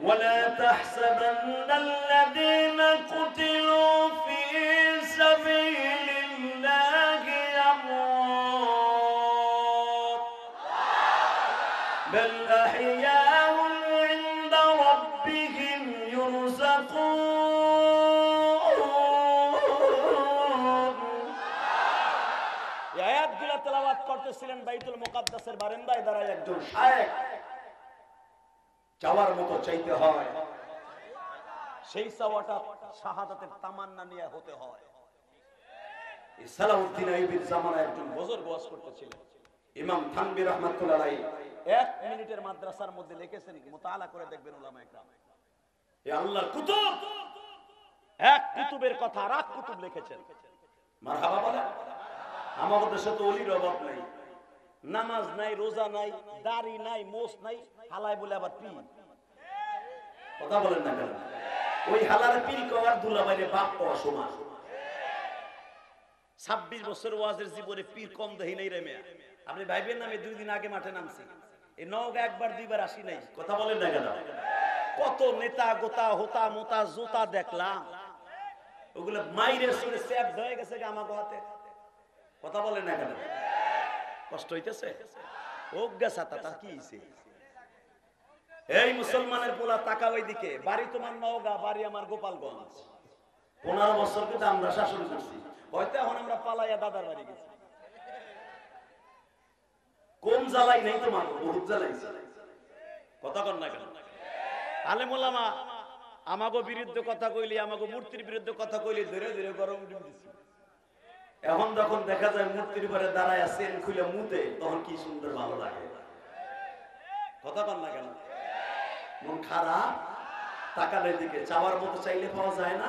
ولا تحسبن الذين قتلوا في سبيل الله أموات بل أحياء عند ربهم يرزقون. এই আয়াতগুলো তেলাওয়াত করতেছিলেন বাইতুল মুকাদ্দাসের বারান্দায় দাঁড়ায় একজন শায়েখ। চাওয়ার মতো চাইতে হয়, সেই চাওয়াটা শাহাদাতের তামান্না নিয়ে হতে হয়। সালাউদ্দিন আইয়ুবীর জামানায় একজন বুজুর্গ ওয়াজ করতেছিলেন, ইমাম থানভী রাহমাতুল্লাহ আলাইহি 1 মিনিটের মাদ্রাসার মধ্যে লিখেছেন, মুতাআলা করে দেখবেন উলামায়ে কেরাম, এই আল্লাহর কুতুব, এক কুতুবের কথা আর এক কুতুব লিখেছেন। মারহাবা বলেন। আমাদের দেশে তো ওলির অভাব নাই, নামাজ নাই, রোজা নাই, দাড়ি নাই, মোছ নাই, হালায় বলে আবার পীর। কথা বলেন না কেন? ওই হালার পীর কওয়ার দুলাভাইরে বাপ কওয়া সমান। 26 বছর ওয়াজের জীবনে পীর কম দেই নাই রে মেয়া। আপনি ভাইবেন না আমি 2 দিন আগে মাঠে নামছি, এই নওগাঁ একবার 2বার আসি নাই। কথা বলেন না কেন? কত নেতা গোতা হোতা মোতা জোতা দেখলাম, ওগুলো মাইরে সুরে সেভ হয়ে গেছে আমাগো হাতে। কথা বলেন না কেন? কষ্ট হইতেছে? ওক গেছা তা কি হইছে? এই মুসলমানের পোলা তাকা ওই দিকে, বাড়ি তোমার নওগাঁ, বাড়ি আমার গোপালগঞ্জ। 15 বছর কিন্তু আমরা শাসন করছি, হয়তো এখন আমরা পালাইয়া দাদার বাড়ি গেছি। কোন জ্বালাই নেই তোমার, বহুত জ্বালাই। কথা কর না কেন? আলেম ওলামা আমাগো বিরুদ্ধে কথা কইলি, আমাগো মূর্তির বিরুদ্ধে কথা কইলি, ধীরে ধীরে গরম ডিম দিছি। এখন যখন দেখা যায় মূর্তির উপরে দাঁড়ায় সেন খুলে মুতে, তখন কি সুন্দর ভালো লাগে। কথা কর না কেন? মন খারাপ, তাকালের দিকে চাওয়ার মতো চাইলে পাওয়া যায় না।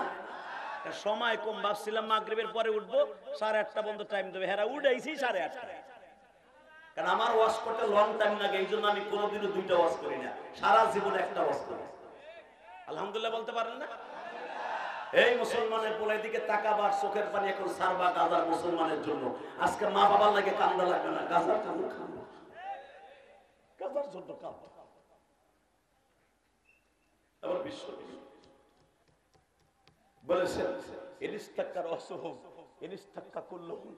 সময় কম, ভাবছিলাম মাগরিবের পরে উঠবো, 8:30 পর্যন্ত টাইম দেবে, হেরা উঠাইছি 8:30। কারণ আমার ওয়াশ করতে লং টাইম লাগে, এই জন্য আমি কোনোদিনও 2টা ওয়াশ করি না, সারা জীবনে একটা ওয়াশ করি। আলহামদুলিল্লাহ বলতে পারেন না? এই মুসলমানের পোলাই দিকে তাকাবার, চোখের পানি এখন সারবা গাজার মুসলমানের জন্য। আজকে মা বাবার লাগে কান্দা লাগবে না, গাজার কান্দা কান্দা, গাজার জন্য কান্দা। আবার বিশ্ব বলেছেন ইনিস্তাক্কার অসুহুম ইনিস্তাক্কা কুল্লুহুম,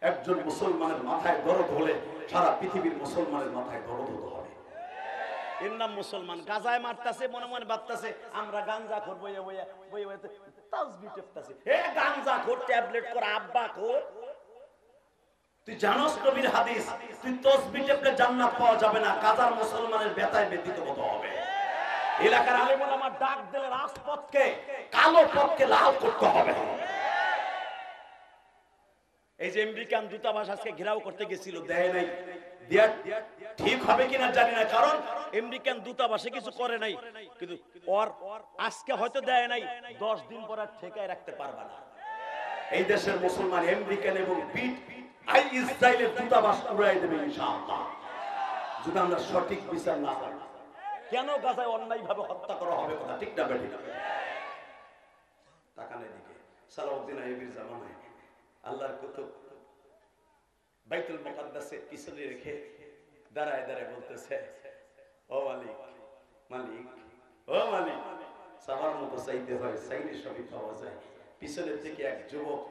একজন মুসলমানের মাথায় দরদ হলে সারা পৃথিবীর মুসলমানের মাথায় দরদ হতে হবে। এর নাম মুসলমান। গাজায় মারতাছে, মনে মনে ভাবতাছে আমরা গাঞ্জা খোর, বইয়া বইয়া বইয়া বইয়া তাসবিহ টেপতাছে। হে গাঞ্জা খোর, ট্যাবলেট কর, আব্বা খোর, তুই জানোস নবীর হাদিস, তুই তাসবিহ টেপলে জান্নাত পাওয়া যাবে না, গাজার মুসলমানের ব্যথায় ব্যথিত হতে হবে। এলাকার আলেম ওলামা ডাক দিলে রাজপথকে, কালো পথকে লাল করতে হবে। এই যে আমেরিকান দূতাবাস আজকে ঘেরাও করতে গেছিল, দেয় নাই। ঠিক হবে কিনা জানি না, কারণ আমেরিকান দূতাবাসে কিছু করে নাই, কিন্তু ওর আজকে হয়তো দেয় নাই, 10 দিন পর আর ঠেকায় রাখতে পারবে না। এই দেশের মুসলমান আমেরিকান এবং ইসরায়েলের দূতাবাস উড়াই দেবে ইনশাআল্লাহ, যদি আমরা সঠিক বিচার না করি। কেন গাজায় অন্যায় ভাবে হত্যা করা হবে, কথা ঠিক না বেঠিক? তাকানের দিকে সালাউদ্দিন আইয়ুবীর জামানায় আল্লাহর কুতুব বাইতুল মুকাদ্দাসের পিছনে রেখে দাঁড়ায় দাঁড়ায় বলতেছে, ও মালিক, মালিক, ও মালিক, সাবার মতো চাইতে হয়, চাইলে সবই পাওয়া যায়। পিছনের থেকে এক যুবক,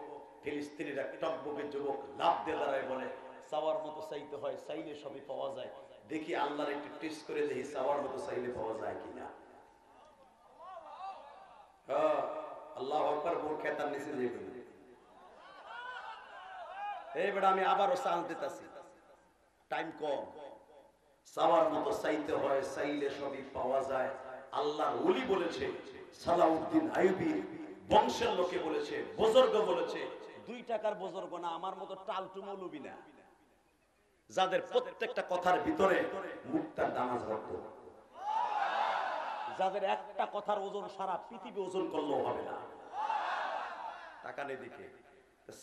ফিলিস্তিনির এক টকবকে যুবক লাফ দিয়ে দাঁড়ায় বলে, চাওয়ার মতো চাইতে হয়, চাইলে সবই পাওয়া যায়। দেখি আল্লাহর একটু টেস্ট করে দেখি চাওয়ার মতো চাইলে পাওয়া যায় কিনা। আল্লাহু আকবার, বোর খেতার নিচে দিয়ে বলি, এই বেটা আমি আবারও চাল দিতেছি, টাইম কম। চাওয়ার মতো চাইতে হয়, চাইলে সবই পাওয়া যায়। আল্লাহর ওলি বলেছে, সালাউদ্দিন আইয়ুবী বংশের লোকে বলেছে, বুজুর্গ বলেছে, 2 টাকার বুজুর্গ না, আমার মতো টালটু মৌলবি না, যাদের প্রত্যেকটা কথার ভিতরে মুক্তার দানা ঝরত, যাদের একটা কথার ওজন সারা পৃথিবী ওজন করলেও হবে না। তাকানে দিকে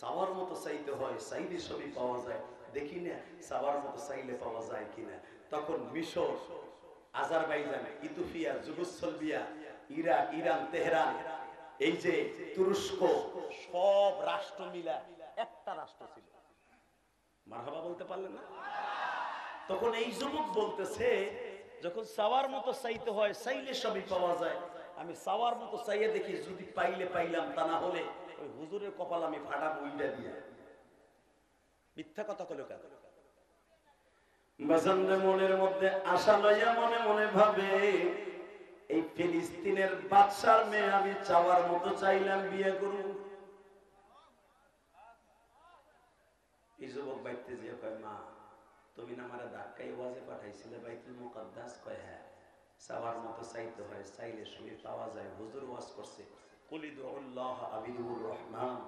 চাওয়ার মতো চাইতে হয়, চাইলে সবই পাওয়া যায়। দেখি না চাওয়ার মতো চাইলে পাওয়া যায় কিনা। তখন মিশর, Azerbaijan, Ethiopia, Yugoslavia, Iraq, Iran, Tehran, এই যে তুরস্ক, সব রাষ্ট্র মিলা একটা রাষ্ট্র ছিল। মারহাবা বলতে পারলেন না? তখন এই যুবক বলতেছে যখন চাওয়ার মতো চাইতে হয়, চাইলে সবই পাওয়া যায়। আমি চাওয়ার মতো চাইয়ে দেখি, যদি পাইলে পাইলাম, তা না হলে ওই হুজুরের কপাল আমি ফাটা বইটা দিয়া। মিথ্যা কথা কইলো কেন? বাজানদের মনের মধ্যে আশা লইয়া মনে মনে ভাবে, এই ফিলিস্তিনের বাদশার মেয়ে আমি চাওয়ার মতো চাইলাম বিয়ে করব। এই যুবক বাইতে যে কয়, মা তুমি না আমারে ধাক্কাই ওয়াজে পাঠাইছিলে বাইতুল মুকাদ্দাস? কয় হ্যাঁ। চাওয়ার মতো চাইতে হয়, চাইলে সবই পাওয়া যায়। হুজুর ওয়াজ করছে, কুলিদুল্লাহ আবিদুর রহমান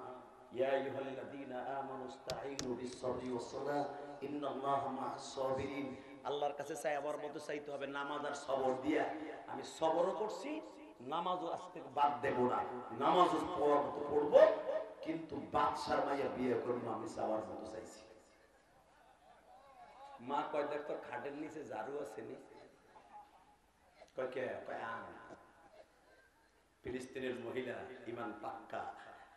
ইয়া আইয়ুহাল্লাযীনা আমানুস্তাঈনু বিস-সাবরি ওয়াস-সালাহ ইন্নাল্লাহা মা'আস-সাবিরিন। আল্লাহর কাছে চাইবার মতো চাইতে হবে, নামাজ আর সবর দিয়া। আমি সবরও করছি, নামাজও আজ থেকে বাদ দেব না, নামাজও পড়ার মতো পড়বো, কিন্তু বাদশার মাইয়া বিয়ে করবো আমি চাওয়ার মতো চাইছি। মা কয়, দেখ তোর খাটের নিচে ঝাড়ু আছে নি? কয় কে? কয় ফিলিস্তিনের মহিলা ইমান পাক্কা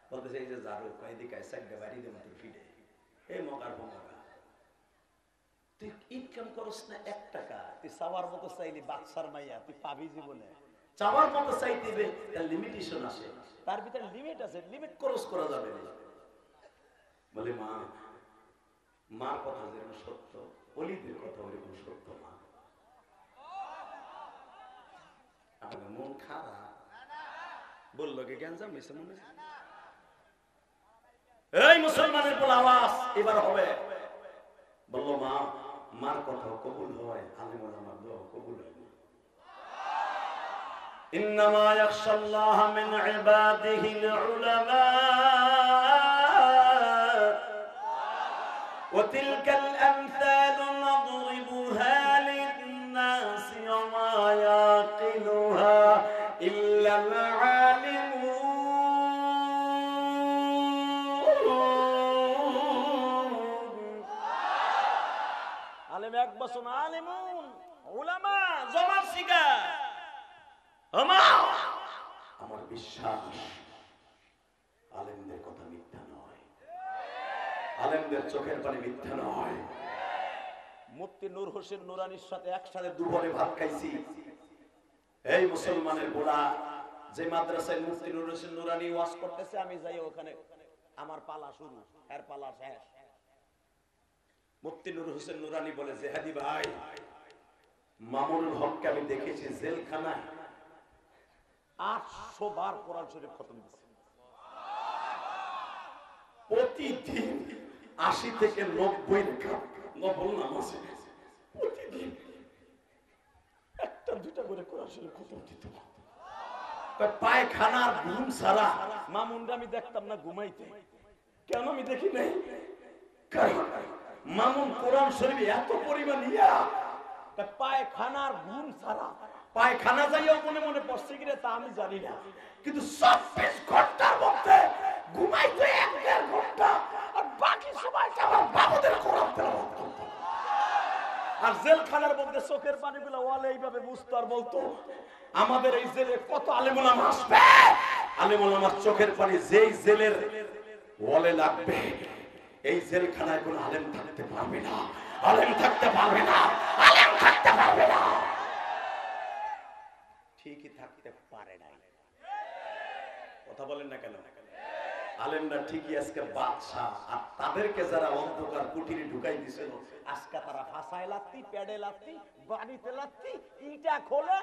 বলতেছে, এই যে ঝাড়ু। কয় দিকে সাইডে বাড়ি দেব তোর ফিডে। এই মগার ভমগা, তুই ইনকাম করস না 1 টাকা, তুই চাওয়ার মতো চাইলি বাদশার মাইয়া তুই পাবি জীবনে। চাওয়ার মতো চাইতে তার লিমিটেশন আছে, তার ভিতরে লিমিট আছে, লিমিট ক্রস করা যাবে না। বলে মা, মার কথা যেরকম সত্য, অলিদের কথা ওরকম সত্য। মা আমার মন খারাপ বললো কে জ্ঞান জামিছে মনে। এই মুসলমানের বলে আওয়াজ এবার হবে। বললো মা, মার কথা কবুল হয়, আলেম ওলামার দোয়া কবুল হয় না। ইন্নামা ইয়াখশাল্লাহা মিন ইবাদিহিল উলামা ওয়া তিলকাল আমসালু নাদরিবুহা লিন-নাসি ওয়া মা ইয়াকিলুহা ইল্লাল আলিমুন। আলেম এক বছর আলিমুন উলামা জবাব শিখা। আমার বিশ্বাস আলেমদের কথা মিথ্যা নয়, আলেমদের চোখের পানি মিথ্যা নয়। মুফতি নূর হোসেন নুরানির সাথে একসাথে দুপুরে ভাত খাইছি। এই মুসলমানের গোড়া যে মাদ্রাসায় মুফতি নূর হোসেন নুরানি ওয়াজ করতেছে, আমি যাই ওখানে, আমার পালা শুরু, এর পালা শেষ। মুফতি নূর হোসেন নুরানি বলে, জেহাদি ভাই, মামুনুল হককে আমি দেখেছি জেলখানায় 800 বার কোরআন শরীফ খতম দিয়েছে। প্রতিদিন 80 থেকে 90 রাকাত নফল নামাজ, প্রতিদিন 1-2টা করে কোরআন শরীফ খতম দিত। পায়খানার ঘুম ছাড়া মামুনরা আমি দেখতাম না ঘুমাইতে। কেন আমি দেখি নাই? কারণ মামুন কোরআন শরীফ এত পরিমাণ ইয়া, পায়খানার ঘুম ছাড়া, পায়খানা যাইও মনে মনে পড়ছে কিনা তা আমি জানি না, কিন্তু 24 ঘন্টার মধ্যে ঘুমাইতে 1-1.5 ঘন্টা, আর বাকি সময়টা আমার বাবুদের কোরআন তেলাওয়াত করত। আর জেলখানার মধ্যে চোখের পানিগুলো ওয়ালে এইভাবে মুছতো আর বলতো, আমাদের এই জেলে কত আলেম ওলামা আসবে, আলেম ওলামার চোখের পানি যেই জেলের ওয়ালে লাগবে, এই জেলখানায় কোন আলেম থাকতে পারবে না, আলেম থাকতে পারবে না, আলেম থাকতে পারবে না। ঠিকই থাকতে পারে না। কথা বলেন না কেন? আলেমরা ঠিকই আজকে বাদশাহ, আর তাদেরকে যারা অন্ধকার কুটিরে ঢুকাই দিছিল, আজকে তারা ফাঁসায় লাত্তি, পেড়ে লাত্তি, বাড়িতে লাত্তি, ইটা খোলে,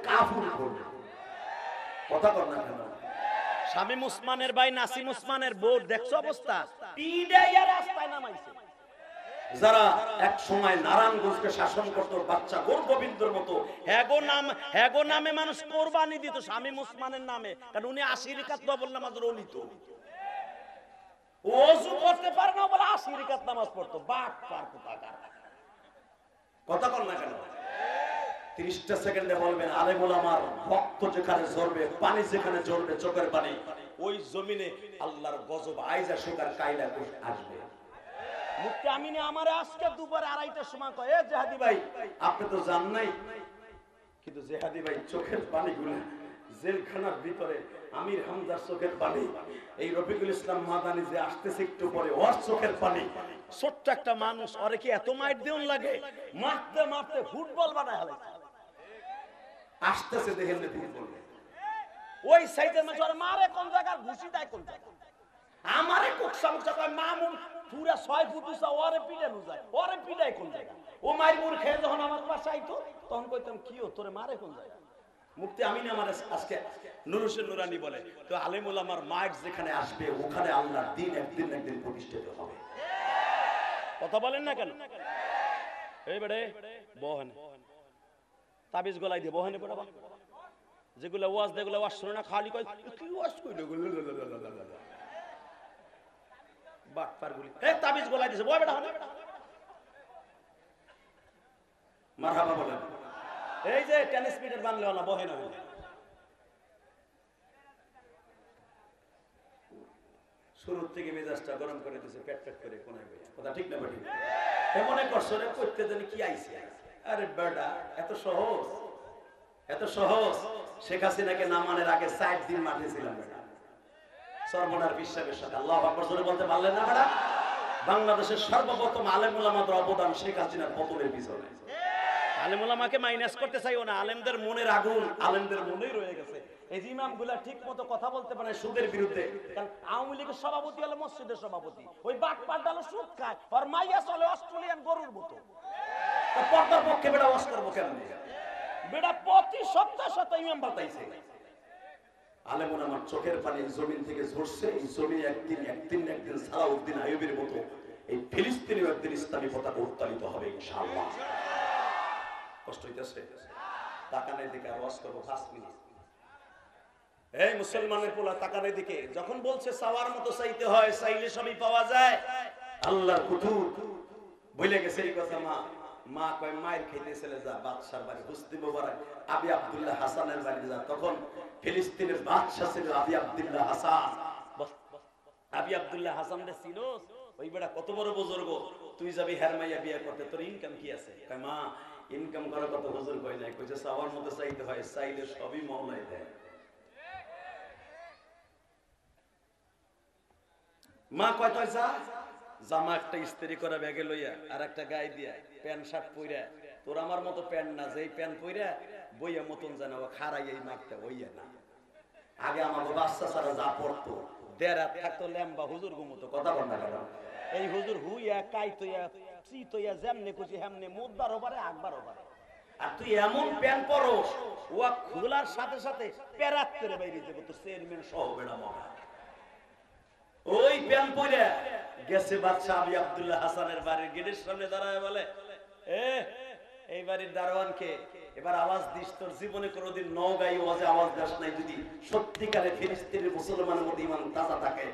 কাফুর খোলে। কথা বল না কেন? শামীম ওসমানের ভাই নাসিম ওসমানের বোর্ড দেখছো অবস্থা, পিড়াইয়া রাস্তায় নামাইছে। যারা এক সময় নারায়ণগঞ্জকে শাসন করত বাচ্চা গোবিন্দর মতো, হ্যাগো নামে মানুষ কোরবানি দিত শামীম ওসমানের নামে, কারণ উনি 80 রাকাত নফল নামাজ রলিত। ওযু করতে পারে না বলে 80 রাকাত নামাজ পড়তো। বাট পারতো টাকা। কথা বল না কেন? 30টা সেকেন্ডে বলবেন আলেম ওলামার রক্ত যেখানে ঝরবে, পানি যেখানে ঝরবে, চোখের পানি, ওই জমিনে আল্লাহর গজব আইজা শুকার কায়দা আসবে। মুফতি আমিনে আমারে আজকে দুপুরে 2:30টার সময় কয়, এ জেহাদি ভাই আপনি তো জান নাই, কিন্তু জেহাদি ভাই চোখের পানিগুলো জেলখানার ভিতরে আমির হামজার চোখের পানি, এই রফিকুল ইসলাম মাদানি যে আসতেছে একটু পরে, ওর চোখের পানি। ছোট্ট একটা মানুষ, ওরে কি এত মাইট দেউন লাগে? মারতে মারতে ফুটবল বানায় হলো। আসতেছে দেখেন ফুটবল, ওই সাইডের মানুষ ওরে মারে কোন জায়গা, ঘুষি দেয় কোন জায়গা। আমারে কোকসামুকসা কয় মামুন পুরা 6 ফুট উঁচা, ওরে পিটানো যায়, ওরে পিটায় কোন জায়গা? ও মাইর মুর খেয়ে যখন আমার পাশে আইতো তখন কইতাম কি ও তোরে মারে কোন জায়গা? মুফতি আমিন আমার আজকে নূর হোসেন নুরানি বলে, তো আলেম ওলামার মাইট যেখানে আসবে ওখানে আল্লাহর দ্বীন একদিন না একদিন প্রতিষ্ঠিত হবে। কথা বলেন না কেন? এই বেড়ে বহেন তাবিজ গলাই দিয়ে বহেনে পড়াবা, যেগুলো ওয়াজ দেগুলো ওয়াজ শুনে না, খালি কয় কি ওয়াজ কইলো বাট পারগুলি, এই তাবিজ গলাই দিছে বয় বেটা হবে মারহাবা বলেন। এই যে টেনিস পিটার বানলে না বহে না, শুরু থেকে মেজাজটা গরম করে দিয়েছে, পেট পেট করে কোনায় বই, কথা ঠিক না বেটি? মনে করছো রে করতে জানি কি আইছে? আরে বেটা এত সহজ, এত সহজ। শেখ হাসিনাকে নামানোর আগে 60 দিন মাঠে ছিলাম বেটা, সরমনার বিশ্বাসের সাথে। আল্লাহু আকবার জোরে বলতে পারলেন না বেটা? বাংলাদেশের সর্বপ্রথম আলেম ওলামাদের অবদান শেখ হাসিনার পতনের পিছনে। আলেম ওলামাকে মাইনাস করতে চাইও না, আলেমদের মনের আগুন আলেমদের মনেই রয়ে গেছে। এই ইমামগুলা ঠিক মতো কথা বলতে পারে সুদের বিরুদ্ধে, কারণ আওয়ামী লীগের সভাপতি হলো মসজিদের সভাপতি, ওই বাটপাট ডালো সুদ খায়, আর মাইয়া চলে অস্ট্রেলিয়ান গরুর মতো। পর্দার পক্ষে বেটা ওয়াজ করবো কেন? বেটা প্রতি সপ্তাহে ইমাম বাতাইছে। আলেম ওলামার চোখের পানি জমিন থেকে ঝরছে, এই জমিন একদিন সালাউদ্দিন আইয়ুবের মতো এই ফিলিস্তিনের একদিন ইসলামী পতাকা উত্তোলিত হবে ইনশাআল্লাহ। কষ্ট হইতেছে? তাকানের দিকে আর ওয়াজ করবো 5 মিনিট। এই মুসলমানের পোলা তাকানের দিকে, যখন বলছে চাওয়ার মতো চাইতে হয়, চাইলে সবই পাওয়া যায়, আল্লাহর কুতুব বলে গেছে এই কথা। মা কয় মায়ের খেতে চলে যা বাদশার বাড়ি, হুসনি মোবারক আবি আব্দুল্লাহ হাসানের বাড়ি যা। তখন ফিলিস্তিনের বাদশা ছিল আবি আব্দুল্লাহ হাসান। আবি আব্দুল্লাহ হাসান রে চিনোস? ওই বেটা কত বড় বুজুর্গ, তুই যাবি হেরমাইয়া বিয়ে করতে, তোর ইনকাম কি আছে? কয় মা ইনকাম করার কথা হুজুর কই নাই, কইছে চাওয়ার মতো চাইতে হয়, চাইলে সবই মাওলাই দেয়। মা কয় তুই যা, জামা একটা ইস্ত্রি করা ব্যাগে লইয়া আর একটা গায়ে দিয়া প্যান্ট শার্ট পইরা, তোর আমার মতো প্যান্ট না, যেই প্যান্ট পইরা বইয়া মতন জানা খাড়াই এই মারতে হইয়া না। আগে আমাকে বাচ্চা ছাড়া যা পড়তো দেড় হাত থাকতো ল্যাম্বা হুজুর মতো, কথা বল না কেন? এই হুজুর হুইয়া কাইতইয়া চিতইয়া যেমনে খুশি হেমনে মুদবার ওপারে আকবার ওপারে। আর তুই এমন প্যান্ট পরস ও খোলার সাথে সাথে প্যারাত করে বাইরে যাবো, তো চেয়ারম্যান সহ বেড়া মহা। ওই প্যান্ট পরে গেছে বাদশা আবি আব্দুল্লাহ হাসানের বাড়ির গেটের সামনে দাঁড়ায় বলে, এই বাড়ির দারোয়ানকে এবার আওয়াজ দিস, তোর জীবনে কোনোদিন নওগাঁই ওয়াজে আওয়াজ দাস নাই, যদি সত্যিকারে ফিলিস্তিনের মুসলমানের মধ্যে ঈমান তাজা থাকে।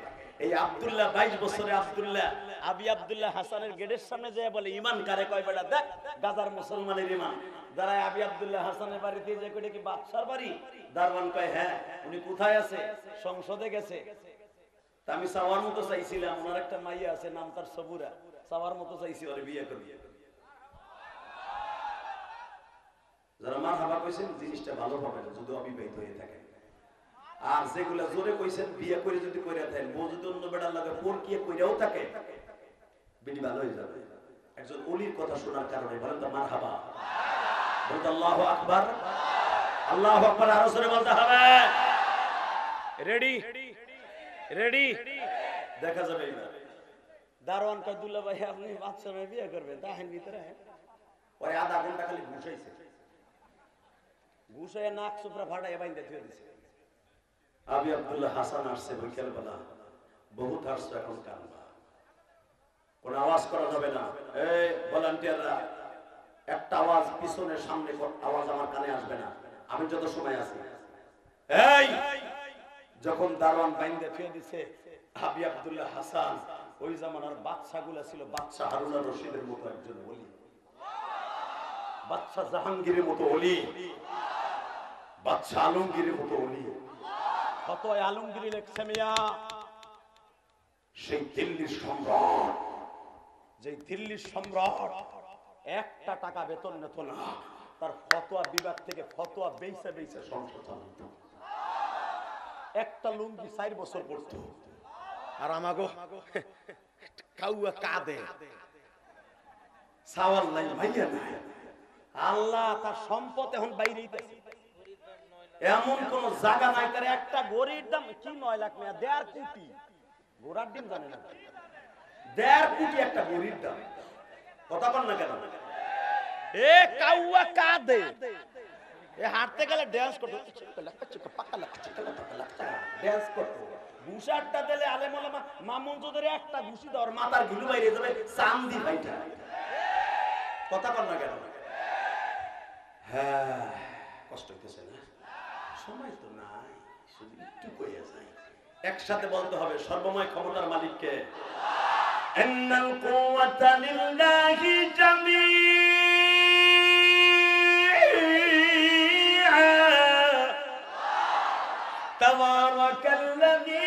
এই আব্দুল্লাহ 22 বছরে আব্দুল্লাহ আবি আব্দুল্লাহ হাসানের গেটের সামনে যায় বলে, ঈমান কারে কয় বেটা দেখ, গাজার মুসলমানের ঈমান। দাঁড়ায় আবি আব্দুল্লাহ হাসানের বাড়িতে যে কইটা কি বাদশার বাড়ি? দারোয়ান কয় হ্যাঁ। উনি কোথায় আছে? সংসদে গেছে। আমি চাওয়ার মতো চাইছিলাম, ওনার একটা মাইয়া আছে নাম তার সবুরা, চাওয়ার মতো চাইছি ওরে বিয়ে করবি। যারা মারহাবা কইছেন জিনিসটা ভালো হবে না যদি অবিবাহিত হয়ে থাকে। আর যেগুলা জোরে কইছেন বিয়ে করে যদি কইরা থাকেন, বউ যদি অন্য বেটার লাগে পর কি কইরাও থাকে, বেটি ভালো হয়ে যাবে। একজন ওলির কথা শোনার কারণে বলেন তো মারহাবা, বলতে আল্লাহু আকবার, আল্লাহু আকবার আরো জোরে বলতে হবে। রেডি রেডি দেখা যাবে। এবার দারোয়ান কয় দুল্লা ভাই আপনি বাচ্চা মেয়ে বিয়ে করবেন, তাহেন ভিতরে ওই আধা ঘন্টা খালি ঘুষাইছে, ঘুষাইয়া নাক চোপড়া ফাটাইয়া বাইন্দা থুয়ে দিছে। আবি আব্দুল্লাহ হাসান আসছে বিকেল বেলা, বহুত আসছে, এখন কানবা, কোন আওয়াজ করা যাবে না। এই ভলান্টিয়াররা একটা আওয়াজ পিছনের সামনে আওয়াজ আমার কানে আসবে না, আমি যত সময় আছি। এই যখন দারোয়ান বাইন্দা থুয়ে দিছে, আবি আব্দুল্লাহ হাসান ওই জামানার বাদশাগুলা ছিল বাদশা হারুন রশিদের মতো একজন ওলি, বাদশা জাহাঙ্গীরের মতো ওলি, বাদশা আলমগীরের মতো ওলি। কত আলমগীর লেখছে মিয়া, সেই দিল্লির সম্রাট, যে দিল্লির সম্রাট 1 টাকা বেতন নিত না, তার ফতোয়া বিভাগ থেকে ফতোয়া বেইসা বেইসা সংসদ চালাতো। একটা লুঙ্গি 4 বছর পরতো, আর আমাগো কাউয়া কাঁদে সাওয়াল নাই ভাইয়া নাই। আল্লাহ তার সম্পদ এখন বাইরে এমন কোন জায়গা নাই তার একটা গরির দাম কি 9 লাখ না 1.5 কোটি গোড়ার ডিম জানে না 1.5 কোটি একটা গরির দাম। কথা বল না কেন? এ কাউয়া কাঁদে, এ হাঁটতে গেলে ড্যান্স করতো, ড্যান্স করতো। ঘুষারটা দিলে আলেম ওলামা মামুন চৌধুরী একটা ঘুষি দেওয়ার মাথার ঘিলু বাইরে যাবে চান্দি ভাইটা। কথা বল না কেন? হ্যাঁ কষ্ট হইতেছে না? সময় তো নাই, শুধু একটু কইয়া যাই। একসাথে বলতে হবে সর্বময় ক্ষমতার মালিককে। ইন্নাল কুওয়াতা লিল্লাহি জামিআ তাবারাকাল্লাযী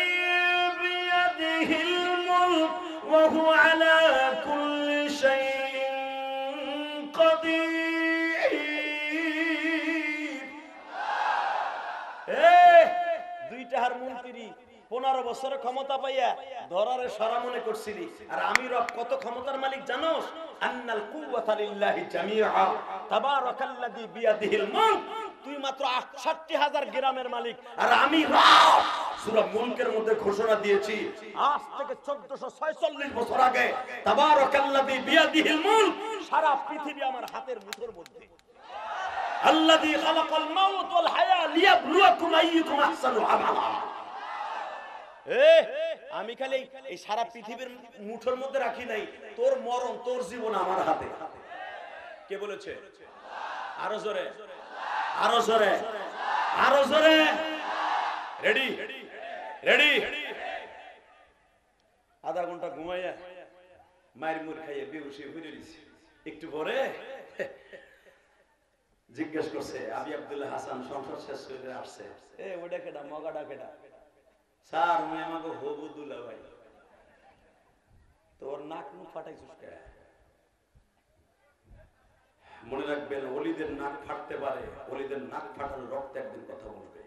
বিয়াদিহিল মুলক ওয়া হুয়া আলা কুল্লি শাইইন কাদির। 2 টাকার মন্ত্রী 15 বছরে ক্ষমতা পাইয়া ধরারে সারা মনে করছিলি, আর আমি রব কত ক্ষমতার মালিক জানোস? আন্নাল কুওয়াতা লিল্লাহি জামিআ তাবারাকাল্লাযী বিয়াদিহিল মুলক। তুই মাত্র ৬৮,০০০ গ্রামের মালিক, আর আমি রব। সূরা মুলকের মধ্যে ঘোষণা দিয়েছি আজ থেকে 1446 বছর আগে, তাবারাকাল্লাযী বিয়াদিহিল মুলক, সারা পৃথিবী আমার হাতের মুঠোর মধ্যে। আল্লাযী খালাকাল মাউত ওয়াল হায়া লিয়াবলুয়াকুম আইয়ুকুম আহসানু আমালা। আমি খালি এই সারা পৃথিবীর মুঠোর মধ্যে রাখি নাই, তোর মরণ তোর জীবন আমার হাতে। কে বলেছে? আরো জোরে, আরো জোরে, আরো জোরে। Ready ready. আধা ঘন্টা ঘুমাইয়া মায়ের মুড় খাইয়ে বেহুশি হয়ে দিছি। একটু পরে জিজ্ঞেস করছে আবি আব্দুল্লাহ হাসান সংসদ শেষ করে আসছে, ওটা কেডা মগাটা কেডা? স্যার আমি আমাকে হবুদুল্লাহ ভাই। তোর নাক মুখ ফাটাইছিস কে? মনে রাখবেন ওলিদের নাক ফাটতে পারে, ওলিদের নাক ফাটানো রক্ত একদিন কথা বলবে।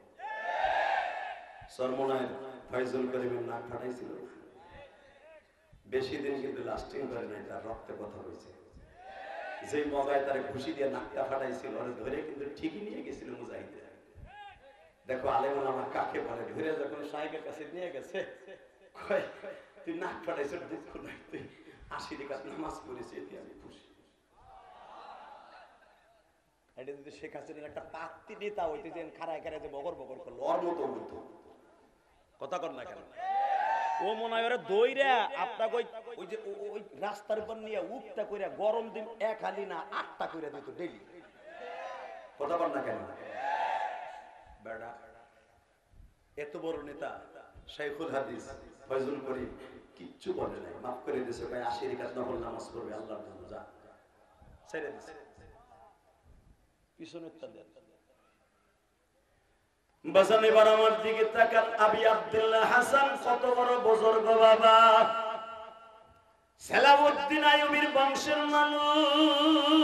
সরমনায় ফয়জুল করিমের নাক ফাটাইছিল, বেশি দিন কিন্তু লাস্টিং করে নাই, তার রক্তে কথা হয়েছে। যে মগায় তারে ঘুষি দিয়ে নাকটা ফাটাইছিল ওরে ধরে কিন্তু ঠিকই নিয়ে গেছিল মুজাহিদে। দেখো আলেম ওলামা কাকে বলে, ধরে যখন সাহেবের কাছে নিয়ে গেছে, কয় তুই নাক ফাটাইছ দুঃখ নাই, তুই 80 রাকাত নামাজ পড়েছিস, এতে আমি খুশি। এটা যদি শেখ হাসিনার একটা পাত্তি নেতা হইতে যেন খাড়ায় খাড়ায় যে বগর বগর করলো ওর মতো হইতো। কথা কর না কেন? ও মনে হয় ওরা দইরা আপনাকে ওই যে ওই রাস্তার উপর নিয়ে উঠটা করে গরম দিন 1 হালি না 8টা করে দিত ডেইলি। কথা কর না কেন? বেটা এত বড় নেতা শাইখুল হাদিস ফয়জুল করিম কিচ্ছু বলে নাই, মাফ করে দিয়েছে, ভাই 80 রাকাত নফল নামাজ পড়বে আল্লাহর জন্য, যা ছেড়ে দিয়েছে। পিছনের তা দেন বাজান। এবার আমার দিকে তাকান, আবি আব্দুল্লাহ হাসান কত বড় বুজুর্গ বাবা, সালাউদ্দিন আইয়ুবীর বংশের মানুষ।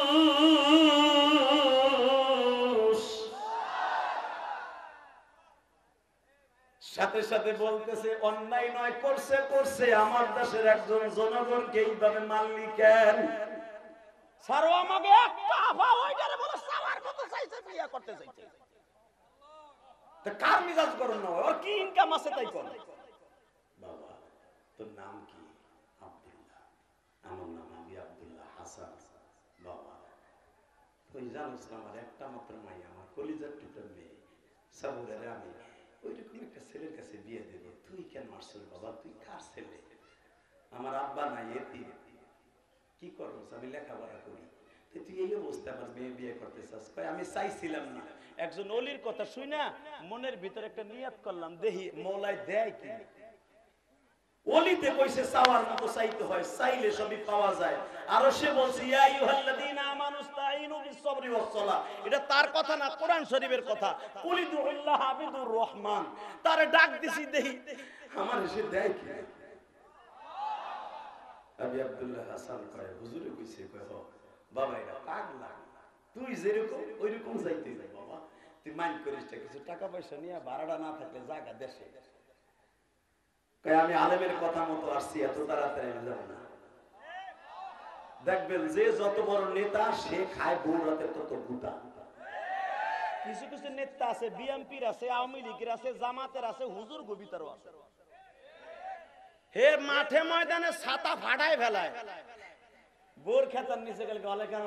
সাথে সাথে বলতেছে অন্যায় নয়, করছে করছে, আমার দেশের একজন জনগণকে এইভাবে মারলি কেন? সারো আমাকে একটা আফা ওইটারে বলে সাওয়ার মতো চাইছে, বিয়া করতে চাইছে। তা কার মিজাজ করুন না, ওর কি ইনকাম আছে তাই কর। বাবা তোর নাম কি? আব্দুল্লাহ। আমার নাম আবি আব্দুল্লাহ হাসান। বাবা তুই জানিস না আমার একটা মাত্র মাই, আমার কলিজার টুকরা মেয়ে সাবুরের, আমি ওইরকম একটা ছেলের কাছে বিয়ে দেব, তুই কেন মারছিস বাবা? তুই কার ছেলে? আমার আব্বা নাই, এতি কি করবো, আমি লেখাপড়া করি, তুই এই অবস্থা আমার মেয়ে বিয়ে করতে চাস? আমি চাইছিলাম না, একজন অলির কথা শুই না মনের ভিতরে একটা নিয়ত করলাম, দেখি মৌলাই দেয় কি। অলিতে কইছে চাওয়ার মতো চাইতে হয়, চাইলে সবই পাওয়া যায়। আর সে বলছে ইয়া আইয়ুহাল্লাযীনা আমানুস্তাঈনু বিস-সাবরি ওয়াস-সালাহ, এটা তার কথা না, কোরআন শরীফের কথা। কুলিদুল্লাহ আবিদুর রহমান, তারে ডাক দিছি দেখি আমার এসে দেয় কি। আবি আব্দুল্লাহ হাসান কয় হুজুরে কইছে, কয় বাবা এটা পাগলা, তুই যেরকম ওইরকম যাইতে যাই বাবা, তুই মাইন্ড করিস কিছু টাকা পয়সা নিয়ে ভাড়াটা না থাকলে জায়গা দেশে আমি আলেমের কথা মতো আসছি এত তাড়াতাড়ি আমি যাবো না দেখবেন যে যত বড় নেতা সে খায় বউ রাতে তত গুতা কিছু কিছু নেতা আছে বিএনপির আছে আওয়ামী লীগের আছে জামাতের আছে হুজুর গোবিতারও আছে হে মাঠে ময়দানে ছাতা ফাটায় ফেলায় বোর খেতার নিচে গেলে গলে কেন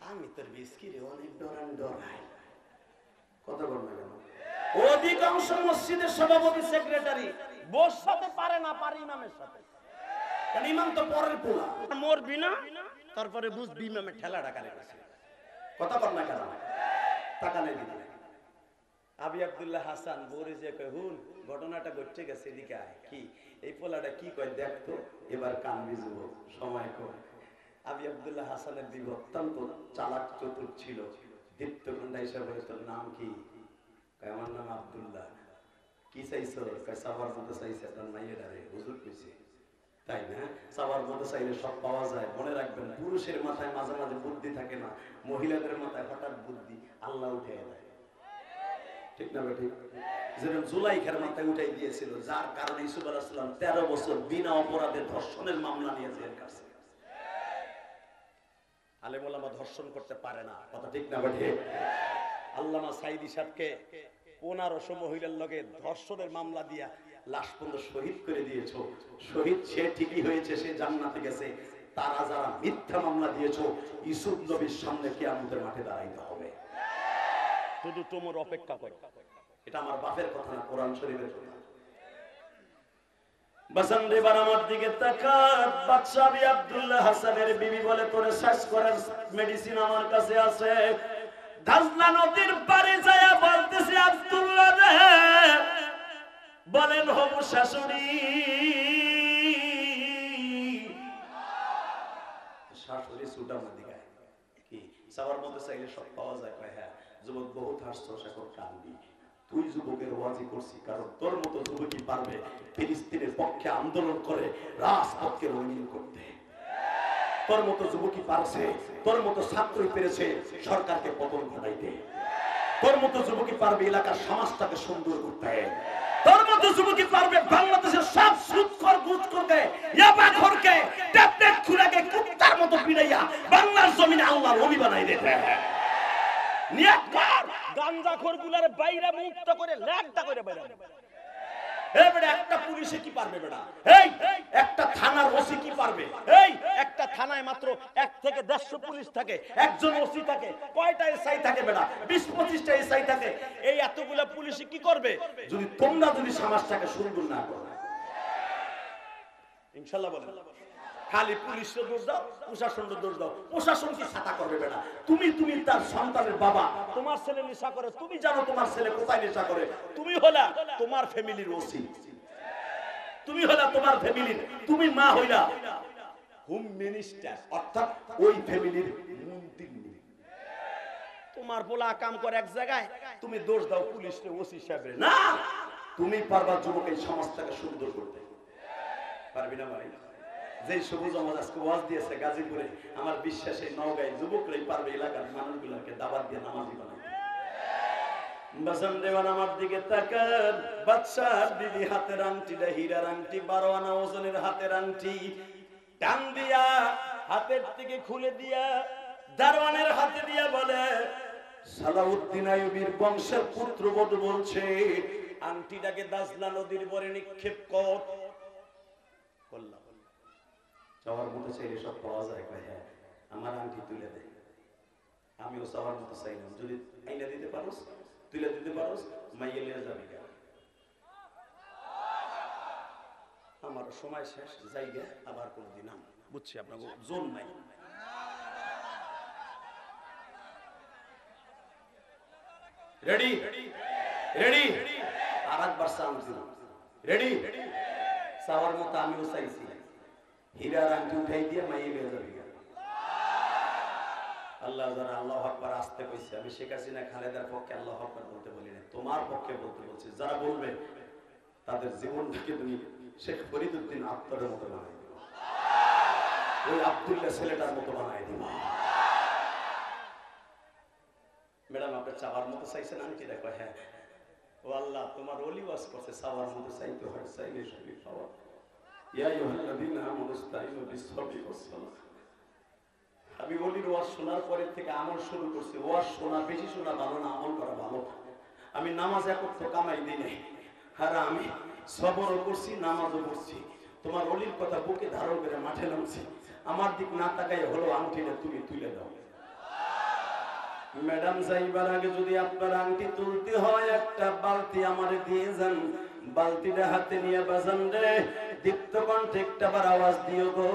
আমি তোর বিস্কিরে অনেক ডরাই কথা বল না কেন অধিকাংশ মসজিদের সভাপতি সেক্রেটারি বোর সাথে পারে না পারে ইমামের সাথে কারণ ইমাম তো পরের পোলা মরবি না তারপরে বুঝবি ইমামের ঠেলাটা কানে গেছে কথা বল না কেন টাকা নেই দিদি আবি আব্দুল্লাহ হাসান বোরে যে কয় হুন ঘটনাটা ঘটে গেছে এদিকে আয় কি এই পোলাটা কি কয় দেখতো এবার কান বিজব সময় কর আবি আব্দুল্লাহ হাসানের দিকে অত্যন্ত চালাক চতুর ছিল দীপ্ত কন্যা হিসাবে তোর নাম কি আমার নাম আব্দুল্লাহ কি চাইছো সাবার মতো চাইছে তার মাইয়েরারে হুজুর কইছে তাই না সাবার মতো চাইলে সব পাওয়া যায় মনে রাখবেন পুরুষের মাথায় মাঝে মাঝে বুদ্ধি থাকে না মহিলাদের মাথায় হঠাৎ বুদ্ধি আল্লাহ উঠে দেয় ঠিক না বেটি যেরকম জুলাইখার মাথায় উঠাই দিয়েছিল যার কারণে ইউসুফ আলাইহিস সালাম 13 বছর বিনা অপরাধে ধর্ষণের মামলা নিয়ে জেল কাটছে আলেম ওলামা ধর্ষণ করতে পারে না কথা ঠিক না বেটি আল্লামা সাইদি সাহেবকে 1500 মহিলার লগে ধর্ষণের মামলা দিয়া লাশ পর্যন্ত শহীদ করে দিয়েছো শহীদ সে ঠিকই হয়েছে সে জান্নাতে গেছে তারা যারা মিথ্যা মামলা দিয়েছো ইউসুফ নবীর সামনে কিয়ামতের মাঠে দাঁড়াইতে হবে শুধু তোমার অপেক্ষা করো এটা আমার বাপের কথা না কোরআন শরীফের কথা বাসান রে বার আমার দিকে তাকা বাদশা আবি আব্দুল্লাহ হাসানের বিবি বলে তোরে শেষ করার মেডিসিন আমার কাছে আছে দাজলা নদীর পারে যায় বলতেছে আব্দুল্লাহ রে বলেন হবু শাশুড়ি শাশুড়ি সুটা মদিকা কি সবার মধ্যে চাইলে সব পাওয়া যায় কয় হ্যাঁ যুবক বহুত হাসছো এখন কান্দি তুই যুবকের ওয়াজি করছি কারণ তোর মতো যুবকই পারবে ফিলিস্তিনের পক্ষে আন্দোলন করে রাজপথকে রঙিন করতে তোর মতো যুবকই পারছে তোর মতো ছাত্রই পেরেছে সরকারকে পতন ঘটাইতে তোর মতো যুবকই পারবে এলাকার সমাজটাকে সুন্দর করতে তোর মতো যুবকই পারবে বাংলাদেশের সব সুদখোর ঘুষখোরকে ইয়াবাখোরকে ট্যাবলেট খুলাকে কুত্তার মতো পিড়াইয়া বাংলার জমিনে আল্লাহর ওলি বানাই দিতে নিয়ত কর গাঞ্জাখোরগুলোর বাইরে মুক্ত করে ল্যাংটা করে বাইরে এই বেটা একটা পুলিশে কি পারবে বেটা এই একটা থানার ওসি কি পারবে এই একটা থানায় মাত্র 1 থেকে 150 পুলিশ থাকে একজন ওসি থাকে কয়টা এসআই থাকে বেটা 20-25টা এসআই থাকে এই এতগুলা পুলিশে কি করবে যদি তোমরা যদি সমাজটাকে সুন্দর না করো ইনশাআল্লাহ বলেন খালি পুলিশের দোষ দাও প্রশাসনের দোষ দাও প্রশাসন কি ছাতা করবে বেটা তুমি তার সন্তানের বাবা তোমার ছেলে নেশা করে তুমি জানো তোমার ছেলে কোথায় নেশা করে তুমি হলা তোমার ফ্যামিলির ওসি তুমি হলা তোমার ফ্যামিলির তুমি মা হইলা হোম মিনিস্টার অর্থাৎ ওই ফ্যামিলির মন্ত্রী তোমার পোলা কাম করে এক জায়গায় তুমি দোষ দাও পুলিশে ওসি সাহেবের না তুমি পারবা যুবক এই সমাজটাকে সুন্দর করতে পারবি না ভাই যে সবুজ আমাজ আজকে ওয়াজ দিয়েছে গাজীপুরে আমার বিশ্বাস এই নওগাঁয় যুবকরাই পারবে এলাকার মানুষগুলোকে দাওয়াত দিয়ে নামাজি বানাতে বাসান দেওয়ান আমার দিকে তাকান বাদশার দিদি হাতের আংটিটা হীরার আংটি 12 আনা ওজনের হাতের আংটি টান দিয়া হাতের থেকে খুলে দিয়া দারওয়ানের হাতে দিয়া বলে সালাউদ্দিন আইয়ুবীর বংশের পুত্রবধূ বলছে আংটিটাকে দাজলা নদীর পরে নিক্ষেপ কর করলাম চাওয়ার মতো চাইলে সব পাওয়া যায় কয় হ্যাঁ আমার আংটি তুলে দেয় আমিও চাওয়ার মতো চাইলাম যদি আইনা দিতে পারোস তুলে দিতে পারোস মাইয়ে নিয়ে যাবি আমার সময় শেষ জায়গা আবার কোনদিন আমি বুঝছি আপনার জোন নাই রেডি রেডি আর একবার সাউন্ড দিন রেডি চাওয়ার মতো আমিও চাইছি হীরার আংটি উঠাই দিয়ে মাইয়ে নিয়ে যাবি আল্লাহ যারা আল্লাহু আকবার আসতে কইছে আমি শেখ হাসিনা খালেদার পক্ষে আল্লাহু আকবার বলতে বলি না তোমার পক্ষে বলতে বলছি যারা বলবে তাদের জীবনটাকে তুমি শেখ ফরিদউদ্দিন আত্মরের মতো বানাই দিবা ওই আব্দুল্লাহ ছেলেটার মতো বানাই দিবা ম্যাডাম আপনার চাওয়ার মতো চাইছেন আংটিটা? কয় হ্যাঁ। ও আল্লাহ, তোমার ওলি ওয়াজ করছে চাওয়ার মতো চাইতে হয়, চাইলে সবই পাওয়া। ইয়া আইয়ুহাল্লাযীনা আমানু ইসতাঈনু বিস-সাবরি ওয়াস-সালাহ। আমি ওলির ওয়াজ শোনার পরে থেকে আমল শুরু করছি। ওয়াজ শোনা বেশি শোনা ভালো না, আমল করা ভালো। আমি নামাজ এক ওয়াক্ত কামাই দিই নাই, আর আমি সবরও করছি, নামাজও পড়ছি। তোমার ওলির কথা বুকে ধারণ করে মাঠে নামছি। আমার দিক না তাকাই হলো আংটিটা তুমি তুলে দাও। ম্যাডাম যাইবার আগে যদি আপনার আংটি তুলতে হয়, একটা বালতি আমারে দিয়ে যান। বালতিটা হাতে নিয়ে বাজান রে, দীপ্ত কণ্ঠে একটাবার আওয়াজ দিও গো।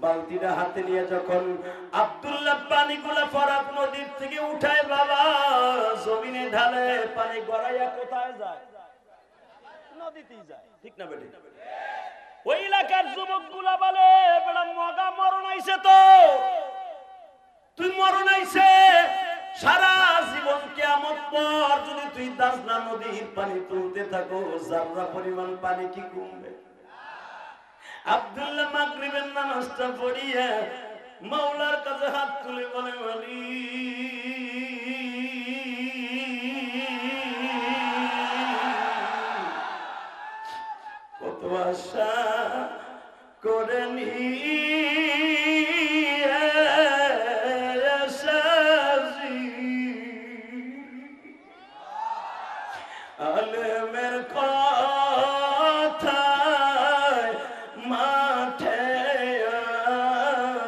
বালতিটা হাতে নিয়ে যখন আব্দুল্লাহ পানিগুলা ফরাত নদীর থেকে উঠায় বাবা, জমিনে ঢালে, পানি গড়াইয়া কোথায় যায়? নদীতেই যায়, ঠিক না বেটি? ওই এলাকার যুবকগুলা বলে, বেটা মগা মরণ আইছে তো, তুই মরণ আইছে, সারা জীবন কিয়ামত পর যদি তুই দাজলা নদীর পানি তুলতে থাকো, যারা পরিমাণ পানি কি কমবে? আব্দুল্লাহ মাগরিবের নামাজটা পড়িয়া মাওলার কাছে হাত তুলে বলে, কত আশা করে আলেমের কথায় মাঠে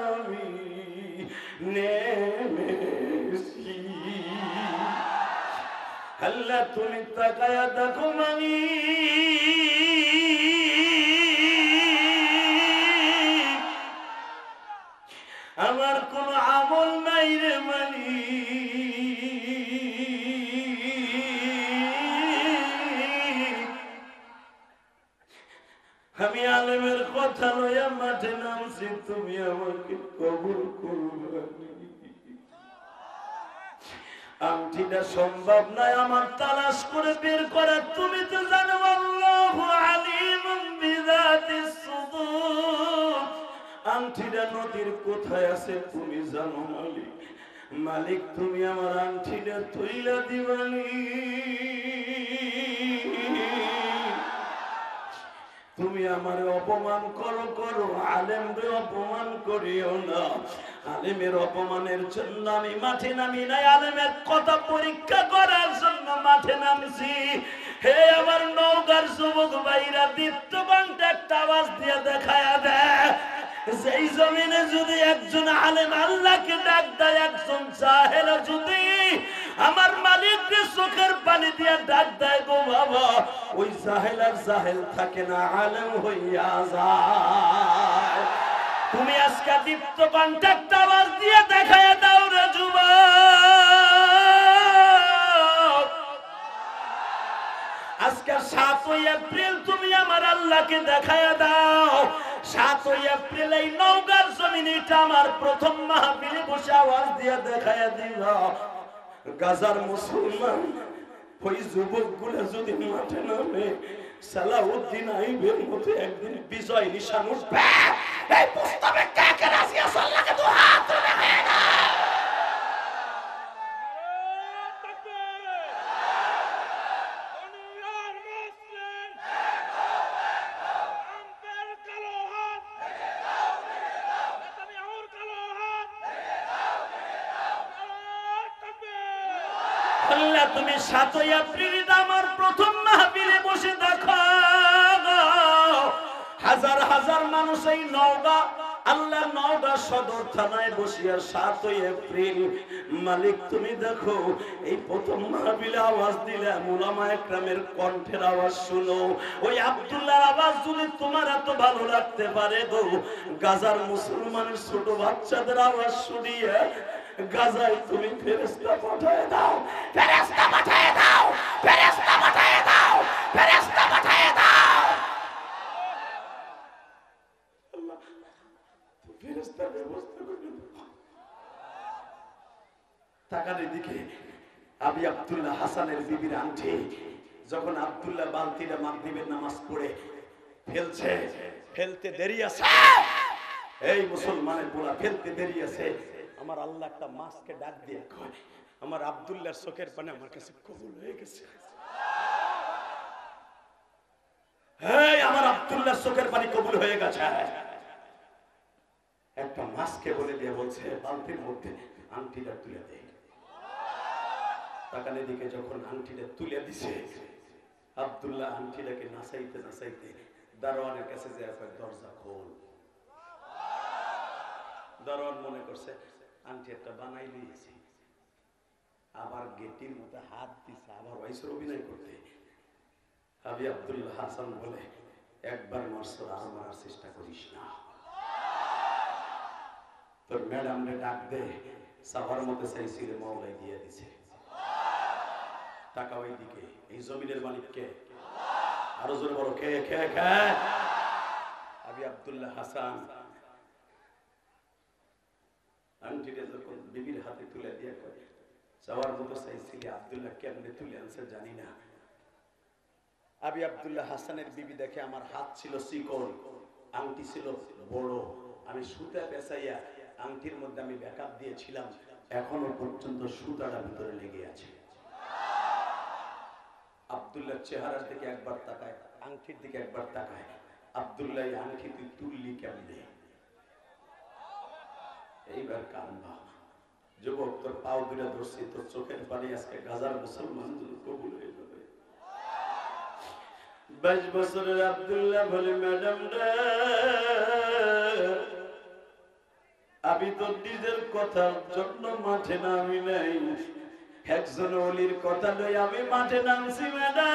আমি নেমেছি। আল্লাহ তুমি তাকায়া দেখো মানি, আমার কোন আমল নাই রে মানি, আমি আলেমের কথা লইয়া মাঠে নামছি, তুমি আমাকে কবুল করবে। আংটিটা সম্ভব নয় আমার তালাশ করে বের করা, তুমি তো জানো আল্লাহু আলিমুম বিযাতিস সুদূর। আংটিটা নদীর কোথায় আছে তুমি জানো মালিক। মালিক তুমি আমার আংটিটা তুইলা দিবানি, তুমি আমার অপমান করো করো, আলেমরে অপমান করিও না। আলেমের অপমানের জন্য আমি মাঠে নামি নাই, আলেমের কথা পরীক্ষা করার জন্য মাঠে নামছি। হে আমার নওগাঁর যুবক ভাইরা, দীপ্ত কণ্ঠে একটা আওয়াজ দিয়ে দেখায়া দেয়, যেই জমিনে যদি একজন আলেম আল্লাহকে ডাক দেয়, একজন জাহেল যদি আমার মালিককে চোখের পানি দিয়ে ডাক দেয় গো বাবা, ওই জাহেল আর জাহেল থাকে না, আলেম হইয়া যায়। তুমি আজকে দীপ্ত কণ্ঠে একটা আওয়াজ দিয়ে দেখায়া দাও রে যুবক। আজকে 7 এপ্রিল তুমি আমার আল্লাহকে দেখায়া দাও। 7 এপ্রিল এই নওগাঁর জমিনে এটা আমার প্রথম মাহফিলে বসে আওয়াজ দিয়ে দেখায়া দিল, গাজার মুসলমান ওই যুবকগুলো যদি মাঠে নামে, সালাউদ্দিন আইবের মতো একদিন বিজয় নিশান উঠবে। এই প্রস্তাবে কে কে রাজি আছে? আল্লাহকে দু হাত তুলে দেখায় না। তুমি 7 এপ্রিল আমার প্রথম মাহফিলে বসে দেখো, হাজার হাজার মানুষ এই নওগাঁ, আল্লাহ নওগাঁ সদর থানায় বসিয়া 7 এপ্রিল মালিক তুমি দেখো এই প্রথম মাহফিলে আওয়াজ দিলে উলামা একরামের কণ্ঠের আওয়াজ শুনো। ওই আব্দুল্লাহর আওয়াজ যদি তোমার এত ভালো লাগতে পারে গো, গাজার মুসলমানের ছোট বাচ্চাদের আওয়াজ শুনিয়ে গাজায় তুমি ফেরেশতা পাঠায় দাও, ফেরেশতা পাঠায় দাও, ফেরেশতা পাঠায় দাও, ফেরেশতা পাঠায় দাও। আল্লাহ ফেরেশতার ব্যবস্থা করে দাও। তাকানের দিকে আবি আব্দুল্লাহ হাসানের বিবির আংটি, যখন আব্দুল্লাহ বালতিটা মাগরিবের নামাজ পড়ে ফেলছে, ফেলতে দেরি আছে, এই মুসলমানের পোলা ফেলতে দেরি আছে, আমার আল্লাহ একটা মাছকে ডাক দিয়ে কয়, আমার আব্দুল্লাহর চোখের পানি আমার কাছে কবুল হয়ে গেছে। হ্যাঁ, আমার আব্দুল্লাহর চোখের পানি কবুল হয়ে গেছে। একটা মাছকে বলে দিয়ে বলছে বালতির মধ্যে আংটিটা তুলে দে। তাকানের দিকে যখন আংটিটা তুলে দিছে, আব্দুল্লাহ আংটিটাকে নাচাইতে নাচাইতে দারোয়ানের কাছে যায়, দরজা খোল। দারোয়ান মনে করছে আংটি একটা বানাই দিয়েছি, আবার গেটির মধ্যে হাত দিছে, আবার ওয়াইসের অভিনয় করতে। আবি আব্দুল্লাহ হাসান বলে, একবার মারছো আর মারার চেষ্টা করিস না। তোর ম্যাডাম রে ডাক দে, সাভার মধ্যে চাইছিল মাওলাই দিয়ে দিছে। টাকা ওই দিকে, এই জমিনের মালিক কে? আরো জোরে বড় কে? কে কে? আবি আব্দুল্লাহ হাসান আংটিটা যখন বিবির হাতে তুলে দিয়ে কয়, যাওয়ার মতো চাইছিলে, আব্দুল্লাহ কেমনে তুলে আনছে জানি না। আবি আব্দুল্লাহ হাসানের বিবি দেখে আমার হাত ছিল চিকন, আংটি ছিল বড়, আমি সুতা পেঁচাইয়া আংটির মধ্যে আমি ব্যাকআপ দিয়েছিলাম, এখনো পর্যন্ত সুতাটা ভিতরে লেগে আছে। আব্দুল্লাহ চেহারার দিকে একবার তাকায়, আংটির দিকে একবার তাকায়। আব্দুল্লাহ আংটি তুই তুললি কেমনে? এইবার কান্না। যুবক, তোর পাও দুটা ধরছি, তোর চোখের পানি আজকে গাজার মুসলমান কবুল হয়ে যাবে। 22 বছরের আব্দুল্লাহ বলে, ম্যাডাম রে, আমি তো নিজের কথার জন্য মাঠে নামি নাই, একজন ওলির কথা লই আমি মাঠে নামছি ম্যাডাম।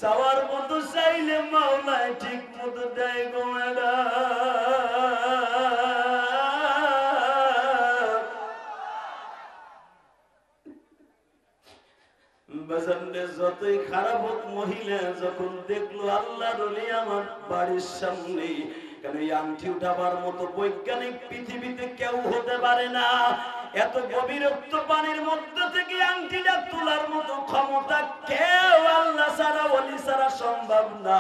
চাওয়ার মতো চাইলে মাওলায় ঠিক মতো দেয় গো ম্যাডাম। যতই খারাপ হোক, মহিলা যখন দেখলো আল্লাহর ওলি আমার বাড়ির সামনে, কেন এই আংটি উঠাবার মতো বৈজ্ঞানিক পৃথিবীতে কেউ হতে পারে না। এত গভীরত্ব পানির মধ্যে থেকে আংটিটা তোলার মতো ক্ষমতা কেউ আল্লাহ ছাড়া, ওলি ছাড়া সম্ভব না।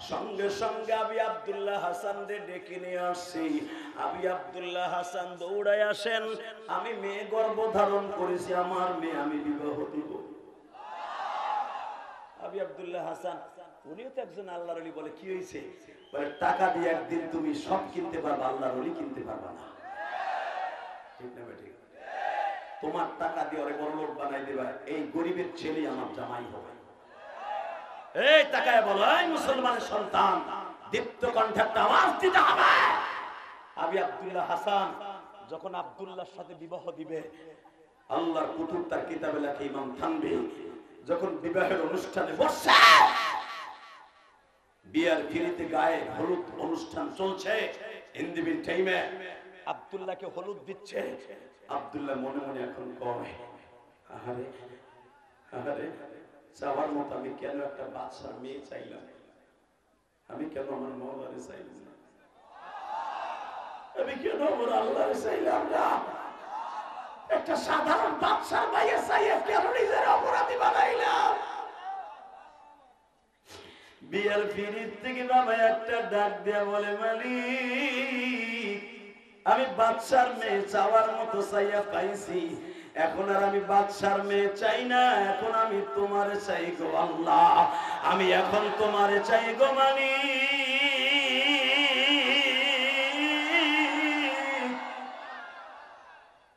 সঙ্গে সঙ্গে আবি আব্দুল্লাহ হাসান ডেকে নিয়ে আসছি। আবি আব্দুল্লাহ হাসান দৌড়ায় আসেন, আমি মেয়ে গর্ভধারণ করেছি, আমার মেয়ে আমি বিবাহ দিব। আবি আব্দুল্লাহ হাসান উনিও তো একজন আল্লাহর ওলি। বলে কি হয়েছে? বলে টাকা দিয়ে একদিন তুমি সব কিনতে পারবা, আল্লাহর ওলি কিনতে পারবা না। ঠিক না বেটি? তোমার টাকা দিয়ে ওরে বড় লোক বানাই দেবা, এই গরিবের ছেলে আমার জামাই হবে। এই টাকায় বলো, এই মুসলমানের সন্তান, দীপ্ত কণ্ঠে একটা আওয়াজ দিতে হবে। আবি আব্দুল্লাহ হাসান যখন আব্দুল্লাহর সাথে বিবাহ দিবে, আল্লাহর কুতুব তার কিতাবে লেখে, ইমাম থানভী যখন বিবাহের অনুষ্ঠানে বসছে, বিয়ার ফিরিতে গায়ে হলুদ অনুষ্ঠান চলছে, ইন্দিবির টাইমে আব্দুল্লাহকে হলুদ দিচ্ছে। আব্দুল্লাহ মনে মনে এখন কয়, আহারে আহারে, চাওয়ার মতো আমি কেন একটা বাদশার মেয়ে চাইলাম, আমি কেন আমার মওলারে চাইলাম না, আমি কেন আমার আল্লাহরে চাইলাম না, একটা সাধারণ বাদশার মাইয়া চাইয়া কেন নিজের অপরাধী বানাইলাম। বিয়ার ফিরির থেকে বাবা একটা ডাক দেয়া বলে, মালিক, আমি বাদশার মেয়ে চাওয়ার মতো চাইয়া পাইছি, এখন আর আমি বাদশার মেয়ে চাই না, এখন আমি তোমারে চাই গো আল্লাহ, আমি এখন তোমারে চাই গো মালিক।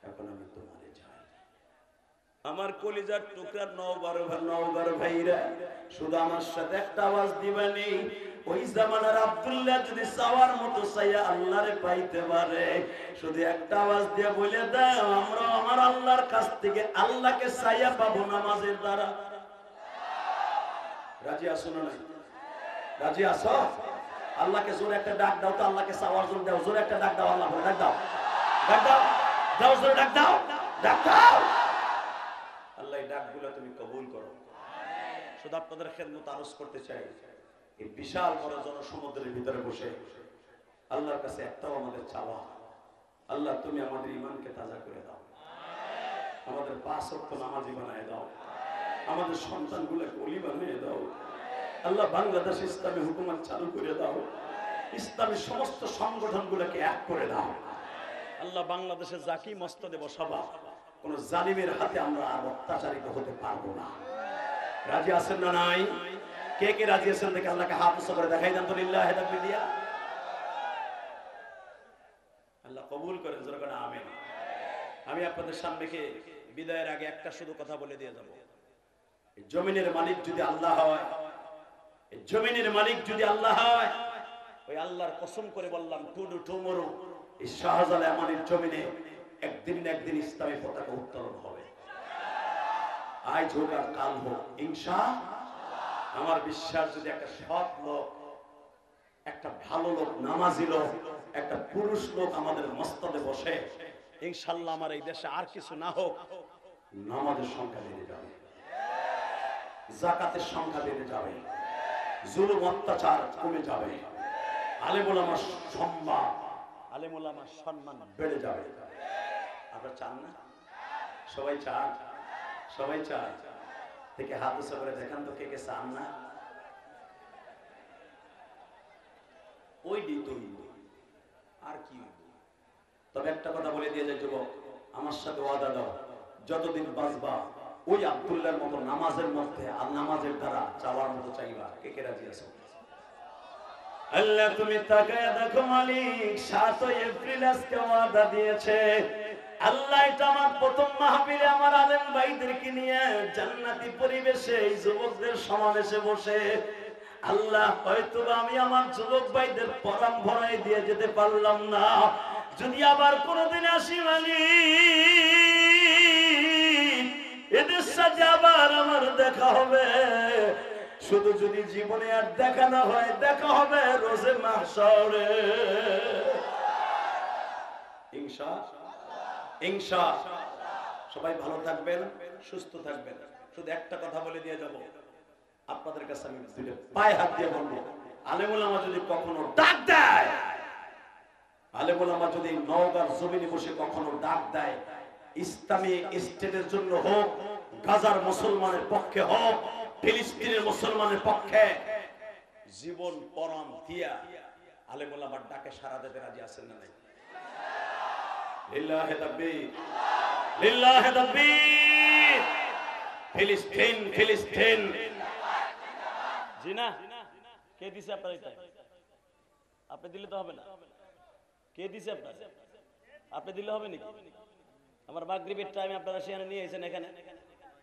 এখন আমি তোমারে চাই। আমার কলিজার টুকরা নওগাঁর ভাইরা, শুধু আমার সাথে একটা আওয়াজ দিবানি, ওই জামানার আব্দুল্লাহ যদি চাওয়ার মতো চাইয়া আল্লাহরে পাইতে পারে, শুধু একটা আওয়াজ দিয়ে বলে দাও, আমরা আমার আল্লাহর কাছ থেকে আল্লাহকে চাইয়া পাবো নামাজের দ্বারা। রাজি আছো না? রাজি আছো? আল্লাহকে জোরে একটা ডাক দাও তো, আল্লাহকে চাওয়ার জন্য দাও, জোরে একটা ডাক দাও, আল্লাহ ডাক দাও, ডাক দাও, দাও জোরে ডাক দাও, ডাক দাও। আল্লাহ এই ডাকগুলো তুমি কবুল করো। শুধু আপনাদের খেদমত আরজ করতে চাই, এই বিশাল বড় জনসমুদ্রের ভিতরে বসে আল্লাহর কাছে একটাও আমাদের চাওয়া, আল্লাহ তুমি আমাদের ঈমানকে তাজা করে দাও, আমাদের 5 ওয়াক্ত নামাজি বানায় দাও, আমাদের সন্তানগুলোকে ওলি বানিয়ে দাও, আল্লাহ বাংলাদেশ ইসলামী হুকুমত চালু করে দাও, ইসলামের সমস্ত সংগঠনগুলোকে এক করে দাও আল্লাহ। বাংলাদেশে জাকি মস্তদে বসাবা, কোন জালিমের হাতে আমরা আর অত্যাচারিত হতে পারবো না। রাজি আছেন না নাই? কে কে রাজি আছেন দেখে আল্লাহকে হাত উঁচু করে দেখাই দেন তো লিল্লাহি তাকবীর দিয়া। আল্লাহ কবুল করেন, জোরে করে আমিন। আমি আপনাদের সামনে বিদায়ের আগে একটা শুধু কথা বলে দিয়ে যাব। জমিনের মালিক যদি আল্লাহ হয়, জমিনের মালিক যদি আল্লাহ হয়, ওই আল্লাহর কসম করে বললাম টুডু টুমরু এই শাহজালাল আমানের জমিনে একদিন না একদিন ইসলামী পতাকা উত্তোলন হবে। আজ হোক আর কাল হোক ইনশাআল্লাহ। আমার বিশ্বাস যদি একটা সৎ লোক, একটা ভালো লোক, নামাজি লোক, একটা পুরুষ লোক আমাদের মস্তদে বসে, ইনশাআল্লাহ আমার এই দেশে আর কিছু না হোক, নামাজের সংখ্যা বেড়ে যাবে, যাকাতের সংখ্যা বেড়ে যাবে, জুলুম অত্যাচার কমে যাবে, আলেম ওলামার সম্মান, আলেম ওলামার সম্মান বেড়ে যাবে। আপনারা চান না? সবাই চান? সবাই চান? থেকে হাত উঁচু করে দেখান তো কে কে চান না? ওই আর কি। তবে একটা কথা বলে দিয়ে যায় যুবক, আমার সাথে ওয়াদা দাও, যতদিন বাঁচবা ওই আব্দুল্লাহর মতো নামাজের মধ্যে আর নামাজের দ্বারা চাওয়ার মতো চাইবা। কে কে রাজি আছো? আল্লাহ তুমি তাকায়া দেখো মালিক, 7 এপ্রিল আজকে ওয়াদা দিয়েছে। আল্লাহ এটা আমার প্রথম মাহফিলে আমার আলেম ভাইদেরকে নিয়ে জান্নাতি পরিবেশে এই যুবকদের সমাবেশে বসে আল্লাহ হয়তো আমি আমার যুবক ভাইদের পরাম ভরাই দিয়ে যেতে পারলাম না। যদি আবার কোনোদিন আসি মালিক, এদের সাথে আবার আমার দেখা হবে। শুধু যদি জীবনে আর দেখা না হয়, দেখা হবে রোজে মাহশরে ইনশাআল্লাহ। সবাই ভালো থাকবেন, সুস্থ থাকবেন। শুধু একটা কথা বলে দিয়ে যাব, আপনাদের কাছে আমি পায়ে হাত দিয়ে বলবো, আলেম ওলামা যদি কখনো ডাক দেয়, আলেম ওলামা যদি নওগাঁর জমিনে বসে কখনো ডাক দেয়, ইসলামী স্টেটের জন্য হোক, গাজার মুসলমানের পক্ষে হোক, ফিলিস্তিনের মুসলমানের পক্ষে জীবন পরাম দিয়া আলেম ওলামার ডাকে সাড়া দিতে রাজি আছেন না নাই? লিল্লাহি তাকবীর, লিল্লাহি তাকবীর। ফিলিস্তিন, ফিলিস্তিন। জি না? কে দিছে আপনার এটা? আপনি দিলে তো হবে না। কে দিছে আপনার? আপনি দিলে হবে নাকি? আমার মাগরিবের টাইমে আপনারা সেখানে নিয়ে এসেছেন, এখানে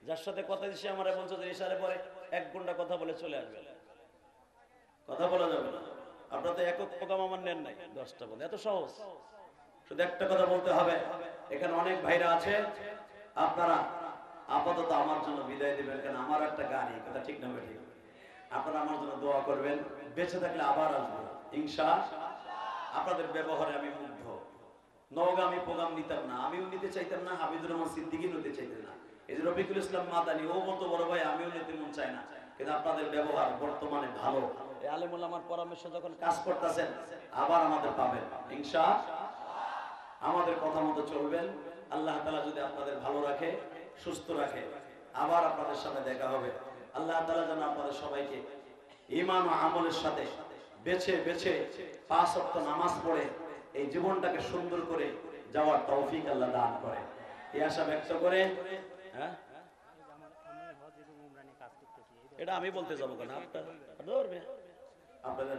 যার সাথে কথা দিচ্ছে আমার বলছে যে ইশারে পরে 1 ঘন্টা কথা বলে চলে আসবে। কথা বলা যাবে না। আপনারা তো একক প্রোগ্রাম আমার নেন নাই, 10টা বলে এত সহজ। শুধু একটা কথা বলতে হবে, এখানে অনেক ভাইরা আছে, আপনারা আপাতত আমার জন্য বিদায় দিবেন, কেন আমার একটা গাড়ি, কথা ঠিক না ঠিক? আপনারা আমার জন্য দোয়া করবেন, বেঁচে থাকলে আবার আসবো ইনশাআল্লাহ। আপনাদের ব্যবহারে আমি মুগ্ধ। নওগাঁ আমি প্রোগ্রাম নিতাম না, আমিও নিতে চাইতাম না, হাবিবুর রহমান সিদ্দিকী নিতে চাইতেন না, এই যে রফিকুল ইসলাম মাদানী ও মতো বড় ভাই আমিও নিতে মন চাই না, কিন্তু আপনাদের ব্যবহার বর্তমানে ভালো। এই আলেম ওলামার পরামর্শ যখন কাজ করতেছেন, আবার আমাদের পাবেন ইনশাআল্লাহ। আমাদের কথা মতো চলবেন। আল্লাহ তাআলা যদি আপনাদের ভালো রাখে, সুস্থ রাখে, আবার আপনাদের সামনে দেখা হবে। আল্লাহ তাআলা যেন আপনাদের সবাইকে ঈমান ও আমলের সাথে বেছে বেছে 5 ওয়াক্ত নামাজ পড়ে এই জীবনটাকে সুন্দর করে যাওয়ার তৌফিক আল্লাহ দান করে, এই আশা ব্যক্ত করে। হ্যাঁ, এটা আমি বলতে যাবো কেন, আপনাদের